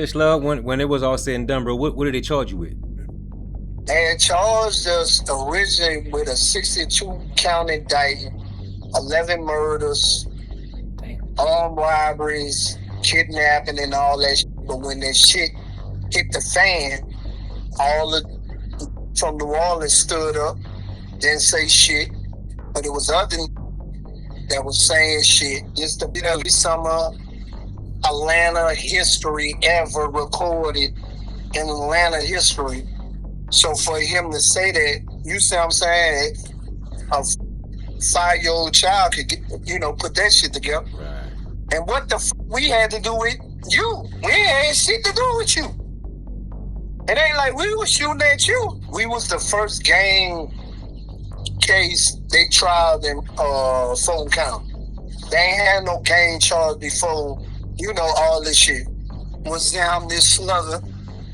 Slug, when it was all said and done, bro, what did they charge you with? They had charged us originally with a 62 count indictment, 11 murders, Damn. armed robberies, kidnapping, and all that shit. But when that shit hit the fan, all the from New Orleans stood up, didn't say shit, but it was other that was saying shit. Just to be some Atlanta history ever recorded in Atlanta history. So for him to say that, you see what I'm saying? A 5-year-old child could get, put that shit together. Right. And what the we had to do with you? We ain't had shit to do with you. It ain't like we was shooting at you. We was the first gang case they tried in Fulton County. They ain't had no gang charge before, all this shit. Was down this Slugga,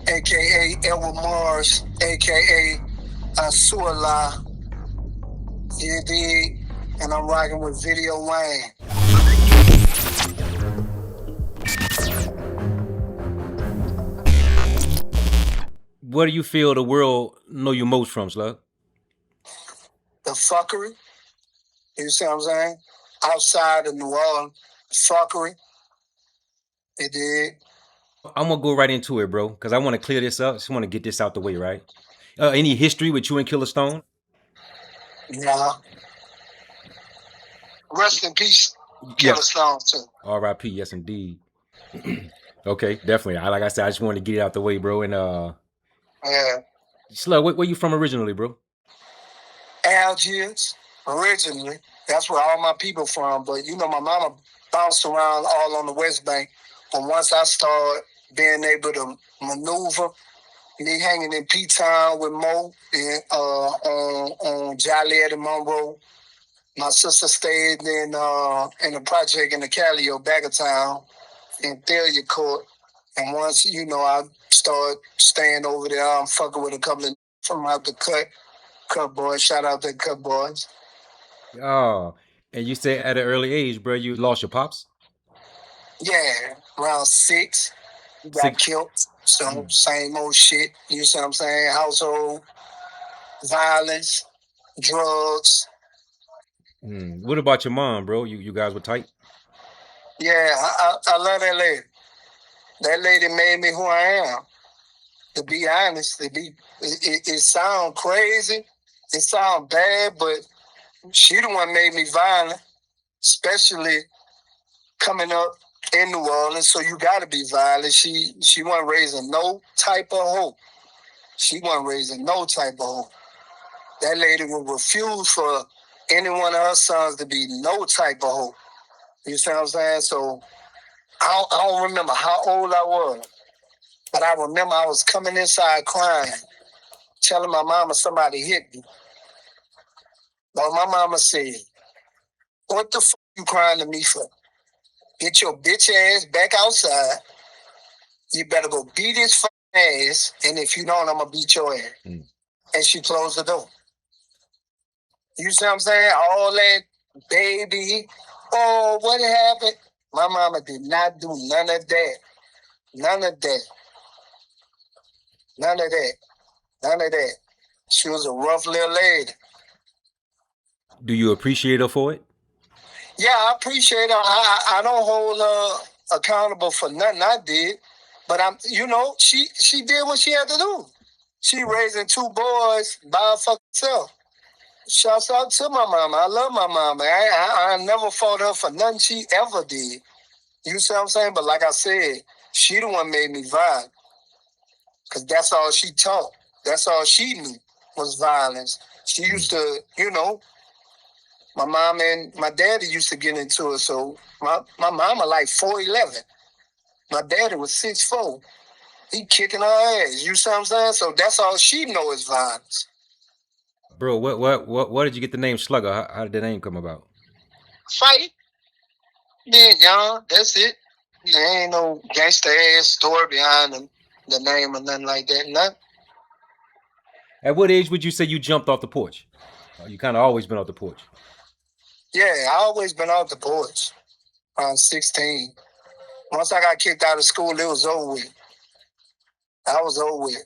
aka Edward Morris, aka Soulja. You dig? And I'm rocking with Video Wayne. Where do you feel the world know you most from, Slug? The fuckery. You see what I'm saying? Outside of New Orleans, fuckery. It did. I'm gonna go right into it, bro, because I want to clear this up. Just want to get this out the way, right? Any history with you and Killer Stone? Nah. Rest in peace, Killer Stone, too. R.I.P. Yes, indeed. Okay, definitely. Like I said, I just wanted to get it out the way, bro. And yeah. Slug, where you from originally, bro? Algiers, originally. That's where all my people from. But my mama bounced around all on the West Bank. But once I started being able to maneuver, me hanging in P-Town with Mo and on Joliet and Monroe. My sister stayed in the project in the Callio, back of town, in Thalia Court. And once, I started staying over there, I'm fucking with a couple of from out the Cut Boys. Shout out to Cut Boys. Oh, and you said at an early age, bro, you lost your pops? Yeah, around 6. He got killed. So same old shit. You see what I'm saying? Household violence, drugs. What about your mom, bro? You guys were tight? Yeah, I love that lady. That lady made me who I am. To be honest, it sounds crazy. It sounds bad, but she the one made me violent, especially coming up in New Orleans. So you got to be violent. She wasn't raising no type of hope. She wasn't raising no type of hope. That lady would refuse for any one of her sons to be no type of hope. You see what I'm saying? So I don't remember how old I was, but I remember I was coming inside crying, telling my mama somebody hit me. But my mama said, "What the fuck you crying to me for? Get your bitch ass back outside. You better go beat his fucking ass, and if you don't, I'm gonna beat your ass." And she closed the door. You see what I'm saying? All that baby, oh, what happened? My mama did not do none of that. None of that. None of that. None of that. She was a rough little lady. Do you appreciate her for it? Yeah, I appreciate her. I don't hold her accountable for nothing I did, but she did what she had to do. She raising 2 boys by her fucking self. Shouts out to my mama. I love my mama. I never fought her for nothing she ever did. You see what I'm saying? But like I said, she the one made me violent. Because that's all she taught. That's all she knew was violence. She used to, my mom and my daddy used to get into it. So my mama like 4'11". My daddy was 6'4". He kicking her ass. You see what I'm saying? So that's all she know is violence. Bro, what did you get the name Slugga? How did the name come about? Fight. Being young, that's it. There ain't no gangster ass story behind the name or nothing like that. Nothing. At what age would you say you jumped off the porch? You kind of always been off the porch. Yeah, I always been off the porch. Around 16. Once I got kicked out of school, it was over with. I was over with.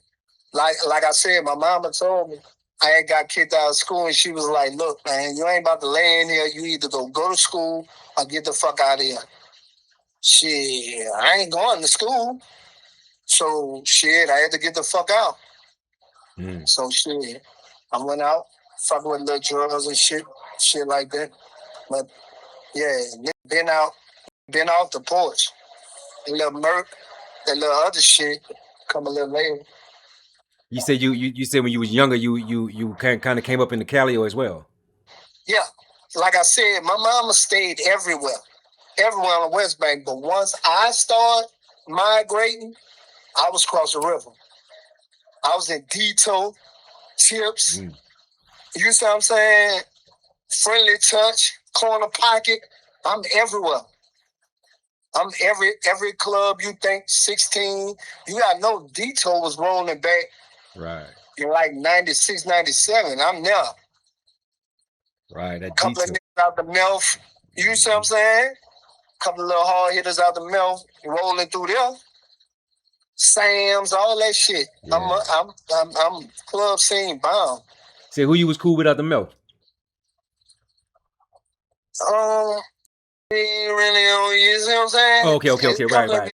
Like I said, my mama told me I had got kicked out of school, and she was like, "Look, man, you ain't about to lay in here. You either go to school or get the fuck out of here." Shit, I ain't going to school, so shit, I had to get the fuck out. So shit, I went out, fucking with little drugs and shit like that. But yeah, been out, been off the porch. A little murk, that little other shit come a little later. You said you said when you was younger, you kind of came up in the Cali as well. Yeah, like I said, my mama stayed everywhere on the West Bank. But once I started migrating, I was across the river. I was in Dito, Tips. You see what I'm saying? Friendly Touch, Corner Pocket. I'm everywhere. I'm every club you think 16. You gotta know Dito was rolling back. Right. In like 96, 97. I'm there. Right. That Couple of detail. niggas out the mouth. You see what I'm saying? Couple of little hard hitters out the mouth rolling through there. Sam's, all that shit. Yeah. I'm club scene bound. Say who you was cool with out the milk? Really on, you see what I'm saying? Oh, okay. Right.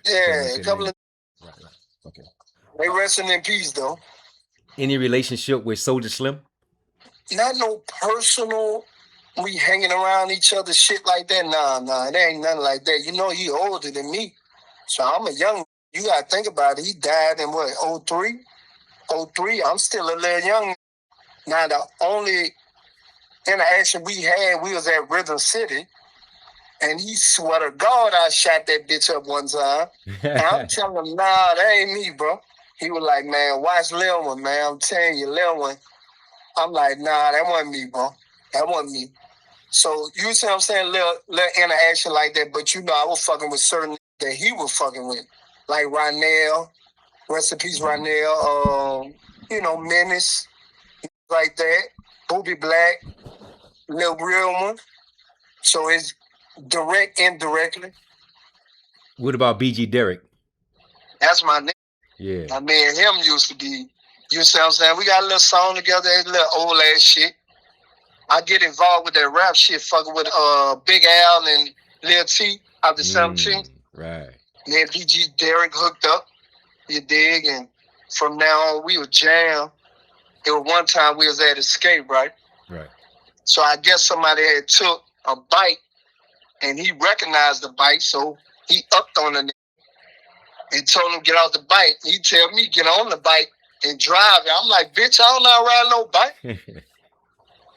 Yeah, a couple of. Right. Okay. They resting in peace though. Any relationship with Soulja Slim? Not no personal. We hanging around each other, shit like that. Nah, there ain't nothing like that. You know, he older than me, so I'm a young. You gotta think about it. He died in what, 03? 03. I'm still a little young. Now the only interaction we had, we was at Rhythm City, and he swear to God I shot that bitch up one time. And I'm telling him, nah, that ain't me, bro. He was like, man, watch Lil One, man. I'm telling you, Lil One. I'm like, nah, that wasn't me, bro. That wasn't me. So you see what I'm saying? Little interaction like that, but you know I was fucking with certain that he was fucking with. Like Ronell, rest in peace, Ronell, you know, Menace, like that. Booby Black, Lil Real One. So it's direct, indirectly. What about BG Derek? That's my nigga. Yeah. I mean, him used to be, you see what I'm saying? We got a little song together, a little old ass shit. I get involved with that rap shit, fucking with Big Al and Lil T out the 17th. Right. Me and BG Derek hooked up, you dig? And from now on, we would jam. It was one time we was at Escape, right? Right. So I guess somebody had took a bike, and he recognized the bike, so he upped on the nigga and told him get off the bike. He tell me get on the bike and drive it. I'm like, bitch, I don't know how to ride no bike.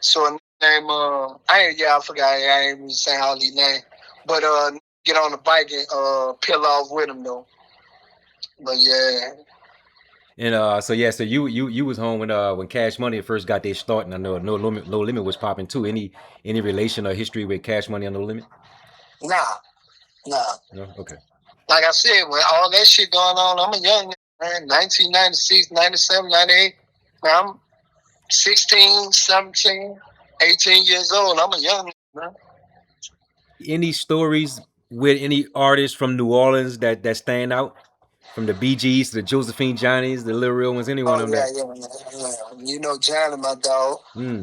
So a name, I forgot. I ain't even saying all these names, but get on the bike and peel off with him though. But yeah. And so you was home when Cash Money first got their start, and I know No Limit was popping too. Any relation or history with Cash Money and No Limit? Nah. No? Okay. Like I said, when all that shit going on, I'm a young man, 1996, 97, 98. Man, I'm 16, 17, 18 years old. I'm a young man. Any stories with any artists from New Orleans that stand out? From the BGs to the Josephine Johnnies, the Little Real Ones, anyone of them? Yeah. You know Johnny, my dog.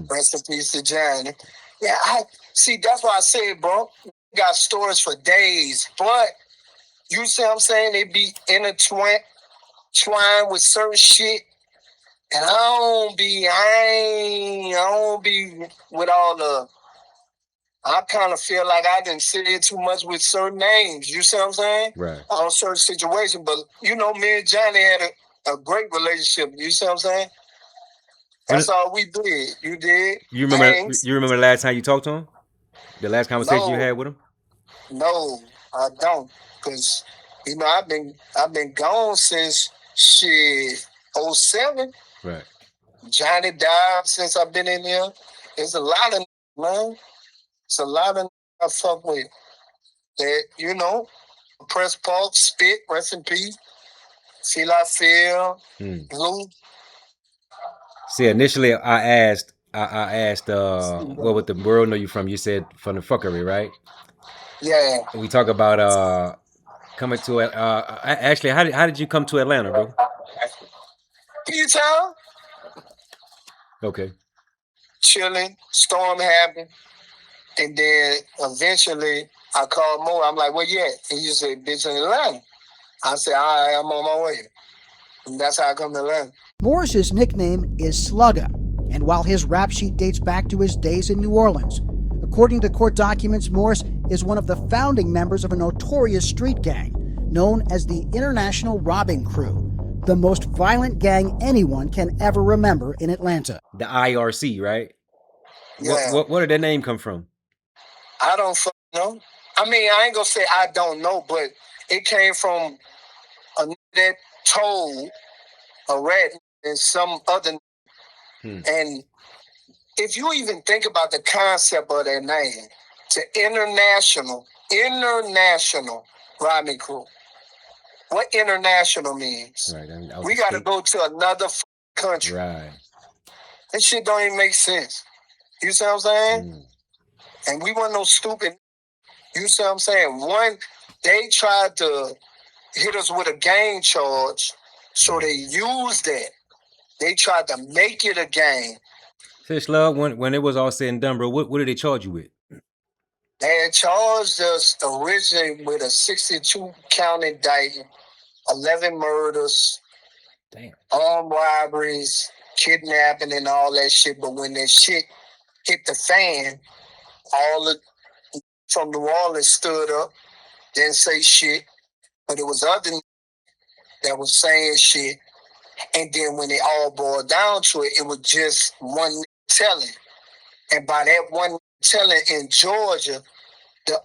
Rest in peace to Johnny. Yeah, I see. That's why I said, bro, got stories for days. But you see what I'm saying? They be intertwined with certain shit. And I don't be with all the. I kind of feel like I didn't sit in too much with certain names. You see what I'm saying? Right. On certain situations. But, you know, me and Johnny had a great relationship. You see what I'm saying? That's all we did. You did. You remember the last time you talked to him? The last conversation you had with him? No, I don't. Because, you know, I've been gone since shit 07. Right. Johnny died since I've been in here. There's a lot of, man. It's a lot of I fuck with. That, you know, Press Pulp, Spit, rest in peace. Feel I Feel, Blue. See, initially I asked, what would the world know you from? You said from the fuckery, right? Yeah. We talk about Coming to actually, how did you come to Atlanta, bro? P-Town, Okay. chilling, storm happened, and then eventually I called Mo. I'm like, where you at? And you said, bitch, in Atlanta. I said, all right, I'm on my way. And that's how I come to Atlanta. Morris's nickname is Slugga, and while his rap sheet dates back to his days in New Orleans, according to court documents, Morris is one of the founding members of a notorious street gang known as the International Robbing Crew, the most violent gang anyone can ever remember in Atlanta. The IRC, right? Yeah. Where did that name come from? I don't know. I mean, I ain't gonna say I don't know, but it came from a that told a rat and some other. And if you even think about the concept of that name, to international robbing crew. What international means? Right. We got to go to another country. Right. That shit don't even make sense. You see what I'm saying? And we weren't no stupid. You see what I'm saying? One, they tried to hit us with a gang charge, so they used that. They tried to make it a gang. Say, Slug, when it was all said and done, bro, what did they charge you with? They had charged us originally with a 62 count indictment, 11 murders, armed robberies, kidnapping, and all that shit. But when that shit hit the fan, all the from New Orleans stood up, didn't say shit, but it was other that was saying shit. And then when it all boiled down to it, it was just one telling. And by that one telling in Georgia, the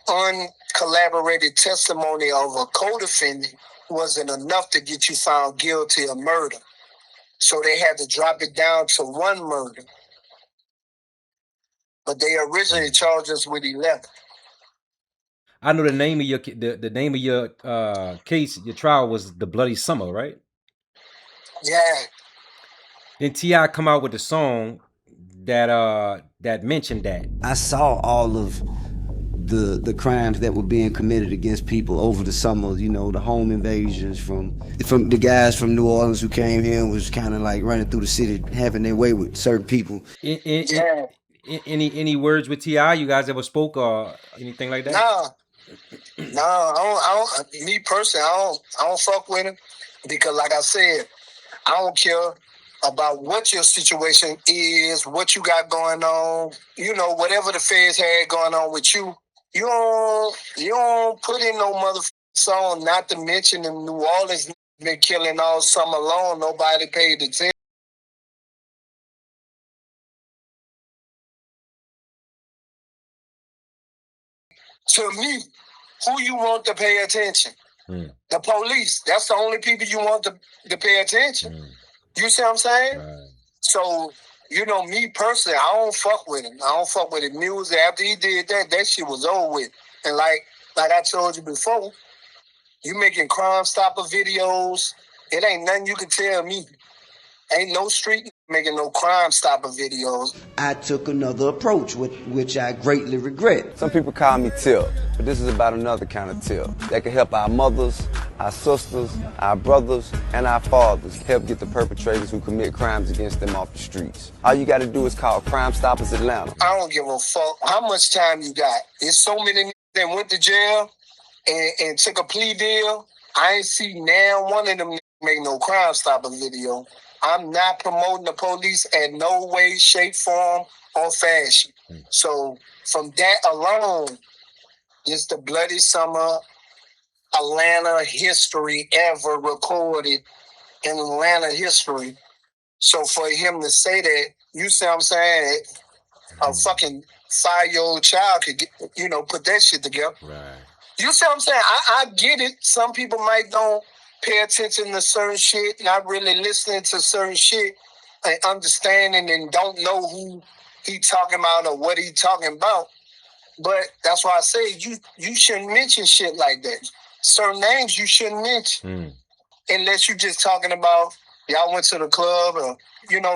uncollaborated testimony of a co-defendant wasn't enough to get you found guilty of murder. So they had to drop it down to one murder. But they originally charged us with 11. I know the name of the name of your case, your trial was The Bloody Summer, right? Yeah. Then T.I. come out with a song that mentioned that. I saw all of the crimes that were being committed against people over the summer, you know, the home invasions from the guys from New Orleans who came here and was kind of like running through the city, having their way with certain people. Any words with T.I. you guys ever spoke or anything like that? No, I don't. Me personally, I don't fuck with him because, like I said, I don't care about what your situation is, what you got going on. You know, whatever the feds had going on with you, you don't put in no motherfucking song. Not to mention in New Orleans been killing all summer long. Nobody paid attention. To me, who you want to pay attention? The police. That's the only people you want to pay attention. You see what I'm saying? Right. So, you know, me personally, I don't fuck with him. I don't fuck with his music. After he did that shit was over with. And like I told you before, you making Crime Stopper videos, it ain't nothing you can tell me. Ain't no street making no Crime Stopper videos. I took another approach, which I greatly regret. Some people call me Tip, but this is about another kind of Tip that can help our mothers, our sisters, our brothers, and our fathers help get the perpetrators who commit crimes against them off the streets. All you got to do is call Crime Stoppers Atlanta. I don't give a fuck how much time you got. There's so many that went to jail and took a plea deal. I ain't see now one of them make no Crime Stopper video. I'm not promoting the police in no way, shape, form, or fashion. So from that alone, it's the Bloody Summer Atlanta history ever recorded in Atlanta history. So for him to say that, you see what I'm saying? A fucking 5-year-old child could put that shit together. Right. You see what I'm saying? I get it. Some people might don't pay attention to certain shit, not really listening to certain shit and understanding and don't know who he talking about or what he talking about. But that's why I say you shouldn't mention shit like that. Certain names you shouldn't mention. Unless you just talking about y'all went to the club or,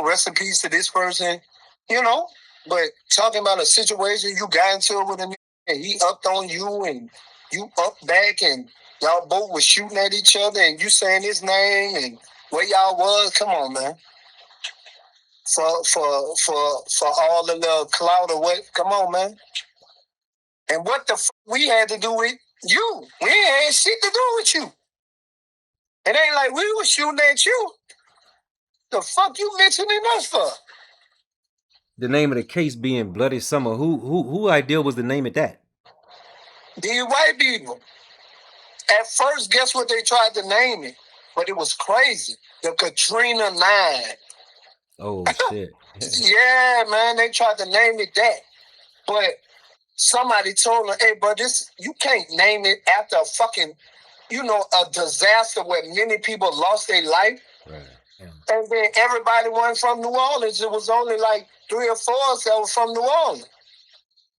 rest in peace to this person, But talking about a situation you got into it with him and he upped on you and you up back and Y'all both was shooting at each other, and you saying his name and where y'all was. Come on, man. For all the little clout or what? Come on, man. And what the we had to do with you? We ain't had shit to do with you. It ain't like we was shooting at you. The fuck you mentioning us for? The name of the case being Bloody Summer. Who idea was to name it that? These white people. At first, guess what they tried to name it? But it was crazy. The Katrina 9. Oh shit. Yeah, man, they tried to name it that. But somebody told them, hey, bro, this you can't name it after a fucking, a disaster where many people lost their life. Right. Yeah. And then everybody went from New Orleans. It was only like 3 or 4 that were from New Orleans.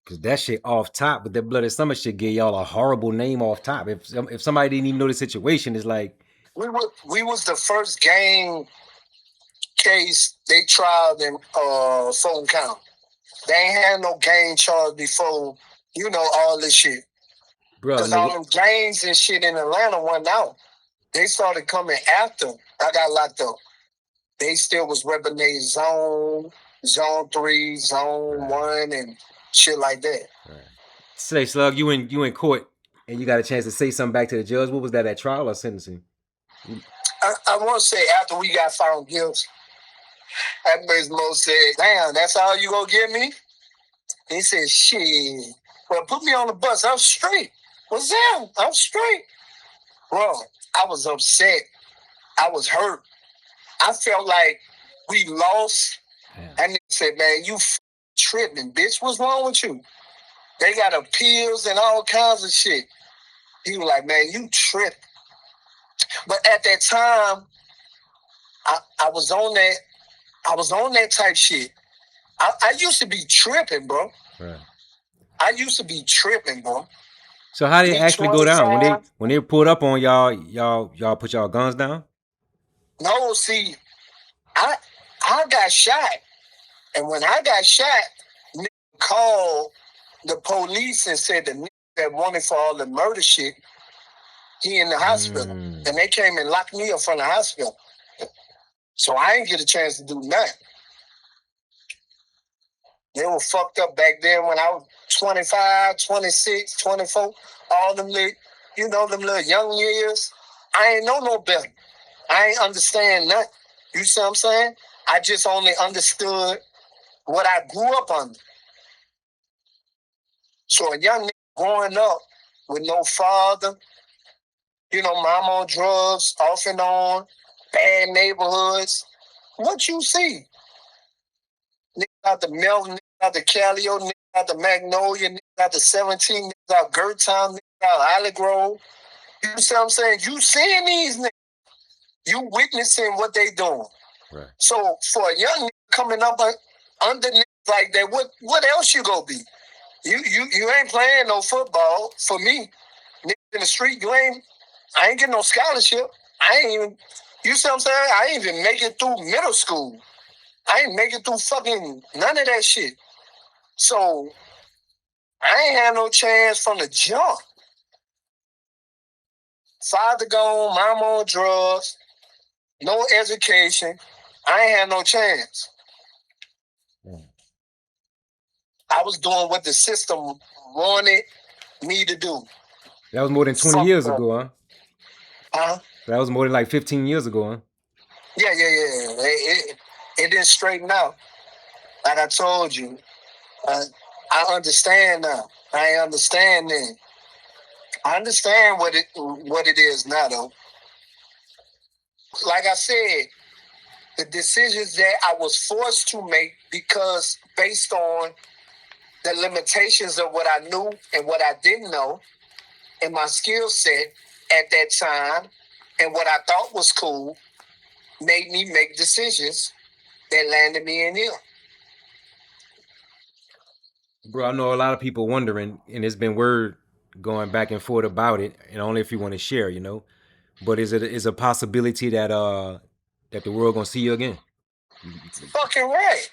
Cause that shit off top, but that Bloody Summer shit gave y'all a horrible name off top. If somebody didn't even know the situation, it's like we was the first gang case they tried in Fulton County. They ain't had no gang charge before, all this shit. bro. Because all them gangs and shit in Atlanta went out. They started coming after I got locked up. They still was repping their zone 3, zone 1, and shit like that. Right. Say, Slug, you in court and you got a chance to say something back to the judge. What was that, at trial or sentencing? I want to say after we got found guilty, that Miss Mo said, damn, that's all you gonna give me? He said, shit. Well, put me on the bus. I'm straight. What's that? I'm straight. Bro, I was upset. I was hurt. I felt like we lost. And they said, man, you tripping, bitch. What's wrong with you? They got appeals and all kinds of shit. He was like, man, you tripping. But at that time, I was on that. I was on that type shit. I used to be tripping, bro. Right. I used to be tripping, bro. So how did it actually go down? When they pulled up on y'all put y'all guns down? No, see, I got shot. And when I got shot, nigga called the police and said the nigga that wanted for all the murder shit, he in the hospital. And they came and locked me up from the hospital. So I didn't get a chance to do nothing. They were fucked up back then when I was 25, 26, 24. All them little, them little young years. I ain't know no better. I ain't understand nothing. You see what I'm saying? I just only understood what I grew up under. So a young nigga growing up with no father, mom on drugs, off and on, bad neighborhoods. What you see? Niggas out the Melvin, niggas out the Calio, niggas out the Magnolia, niggas out the 17, niggas out Gertown, niggas out Alley Grove. You see what I'm saying? You seeing these niggas. You witnessing what they doing. Right. So for a young nigga coming up under niggas like that, what else you gonna be? You ain't playing no football for me. Niggas in the street, I ain't getting no scholarship. I ain't even, you see what I'm saying? I ain't even make it through middle school. I ain't make it through fucking none of that shit. So I ain't had no chance from the jump. Father gone, mom on drugs, no education. I ain't had no chance. I was doing what the system wanted me to do. That was more than 20 years ago, huh? Huh? That was more than like 15 years ago, huh? Yeah. It didn't straighten out. Like I told you, I understand now. I ain't understand then. I understand what it is now, though. Like I said, the decisions that I was forced to make because based on the limitations of what I knew and what I didn't know and my skill set at that time and what I thought was cool made me make decisions that landed me in here. Bro, I know a lot of people wondering, and there's been word going back and forth about it, and only if you want to share, But is a possibility that that the world gonna see you again? Fucking right.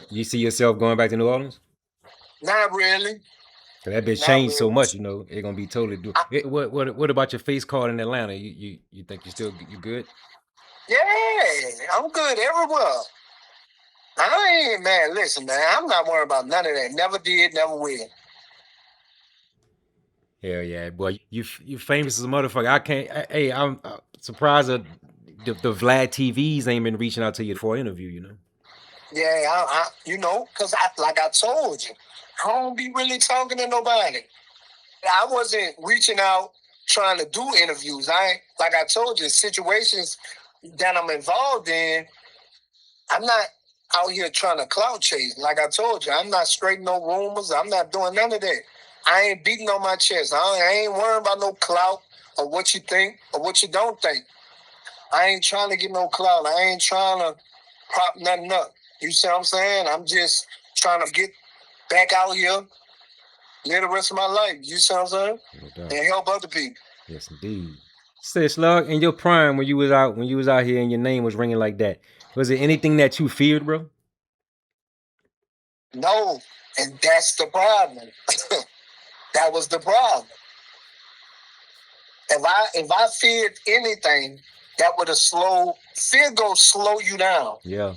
You see yourself going back to New Orleans? Not really. So that bitch Not changed so really. much, you know, it's gonna be totally I, what about your face card in Atlanta? You think you good? yeah, I'm good everywhere. I ain't, man, listen, man, I'm not worried about none of that. Never did, never will. Hell yeah, boy, you famous as a motherfucker. Hey, I'm surprised that the Vlad TVs ain't been reaching out to you for an interview. You know. Yeah, you know, because like I told you, I don't be really talking to nobody. I wasn't reaching out trying to do interviews. Like I told you, situations that I'm involved in, I'm not out here trying to clout chase. Like I told you, I'm not straightening no rumors. I'm not doing none of that. I ain't beating on my chest. I ain't worrying about no clout or what you think or what you don't think. I ain't trying to get no clout. I ain't trying to prop nothing up. You see what I'm saying? I'm just trying to get back out here, live the rest of my life. You see what I'm saying? No doubt. And help other people. Yes, indeed. Say, Slug, in your prime when you was out here and your name was ringing like that, was there anything that you feared, bro? No, and that's the problem. That was the problem. If I feared anything, that would have fear go slow you down. Yeah.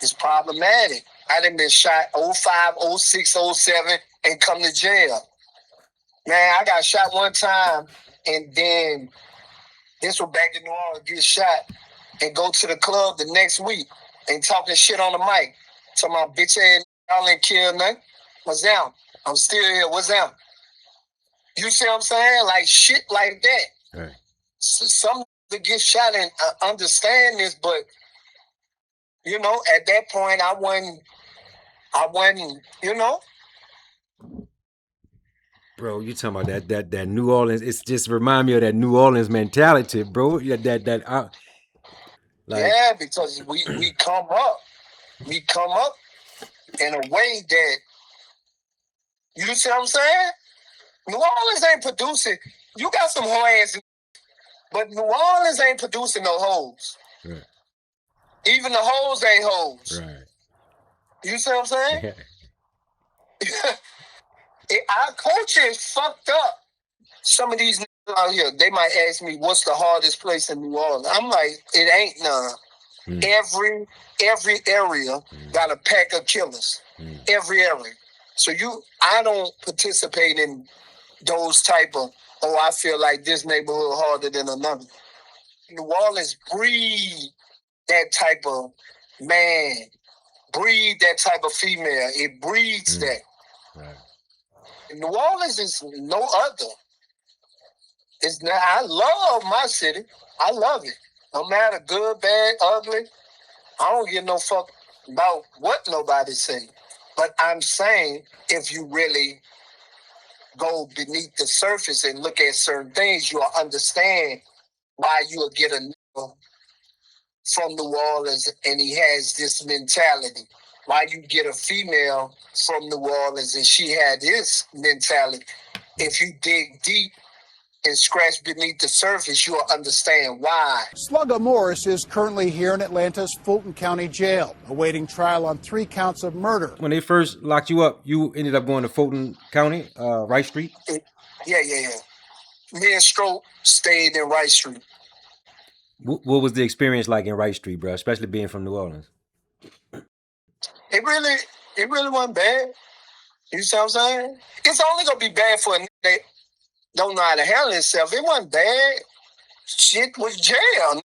It's problematic. I done been shot 05, 06, 07, and come to jail. Man, I got shot one time, and then this was back in New Orleans, get shot, and go to the club the next week and talking shit on the mic. So my bitch ass, y'all ain't killed nothing. What's down? I'm still here. What's down? You see what I'm saying? Like shit like that. Right. Some to get shot and understand this, but you know, at that point, I wasn't, you know. Bro, you talking about that New Orleans? It's just remind me of that New Orleans mentality, bro. Yeah, like Yeah, because we come up in a way that you see what I'm saying. New Orleans ain't producing. You got some whole ass, but New Orleans ain't producing no hoes. right, Even the hoes ain't hoes. right. You see what I'm saying? Our culture is fucked up. Some of these niggas out here, they might ask me, what's the hardest place in New Orleans? I'm like, it ain't none. Every area got a pack of killers. Every area. So I don't participate in those type of, I feel like this neighborhood harder than another. New Orleans breed that type of man, breed that type of female. It breeds that. Right. New Orleans is no other. It's not. I love my city. I love it. No matter good, bad, ugly. I don't give no fuck about what nobody say. But I'm saying if you really go beneath the surface and look at certain things, you'll understand why you'll get a nigga from New Orleans and he has this mentality. Why you get a female from New Orleans and she had this mentality. If you dig deep and scratch beneath the surface, you'll understand why. Slugga Morris is currently here in Atlanta's Fulton County Jail, awaiting trial on 3 counts of murder. When they first locked you up, you ended up going to Fulton County, Rice Street? Yeah. Me and Stroke stayed in Rice Street. What was the experience like in Rice Street, bro? Especially being from New Orleans. It really wasn't bad. You see what I'm saying? It's only gonna be bad for a nigga that don't know how to handle himself. It wasn't bad. Shit was jail.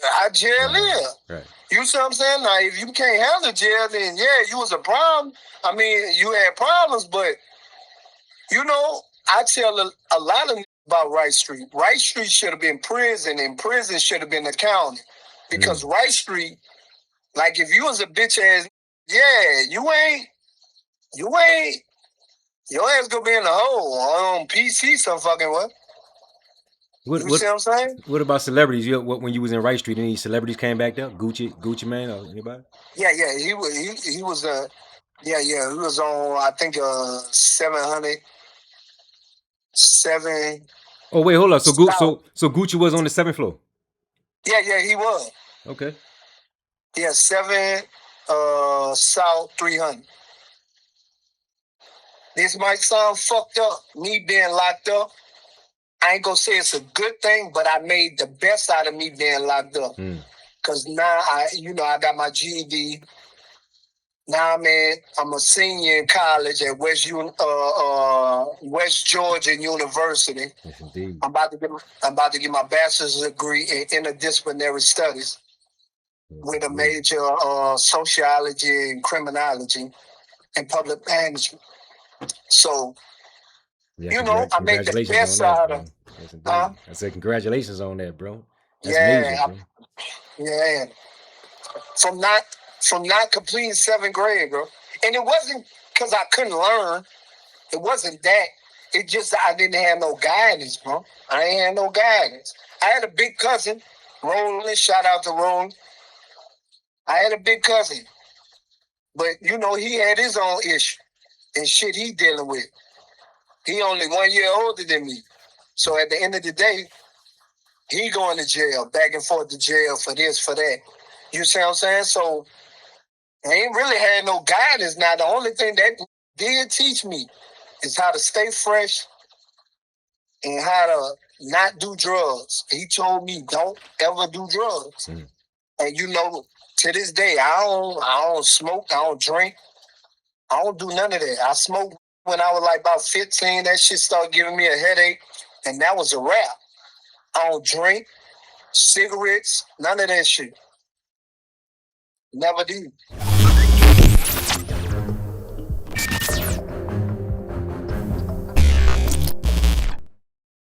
I jail in. Right. You see what I'm saying? Now, if you can't handle jail, then yeah, you was a problem. I mean, you had problems, but you know, I tell a lot of niggas about Rice Street. Rice Street should have been prison, and prison should have been the county. Because Rice Street, like if you was a bitch ass, yeah, you ain't, your ass gonna be in the hole or on PC some fucking what? You see what I'm saying? What about celebrities? When you was in Rice Street, any celebrities came back there? Gucci Man, or anybody? Yeah, he was he was on I think 700 7. Oh wait, hold up. So South. so Gucci was on the 7th floor. Yeah, he was. Okay. Yeah, 7 South 300. This might sound fucked up, me being locked up. I ain't gonna say it's a good thing, but I made the best out of me being locked up. Cause now I got my GED. Now I'm a senior in college at West Georgia University. Yes, indeed. I'm about to get my bachelor's degree in interdisciplinary studies with a major sociology and criminology and public management. So, I made the best out of. Yes, indeed. I said congratulations on that, bro. That's Yeah, amazing, bro. yeah. From not completing 7th grade, bro. And it wasn't because I couldn't learn. It wasn't that. It just I didn't have no guidance, bro. I ain't had no guidance. I had a big cousin, Roland. Shout out to Roland. I had a big cousin, but he had his own issue and shit he dealing with. He only 1 year older than me, so at the end of the day, he going to jail, back and forth to jail for this, for that. You see what I'm saying? So I ain't really had no guidance. Now the only thing that did teach me is how to stay fresh and how to not do drugs. He told me don't ever do drugs. And to this day, I don't smoke, I don't drink, I don't do none of that. I smoked when I was like about 15. That shit started giving me a headache, and that was a wrap. I don't drink, cigarettes, none of that shit. Never did.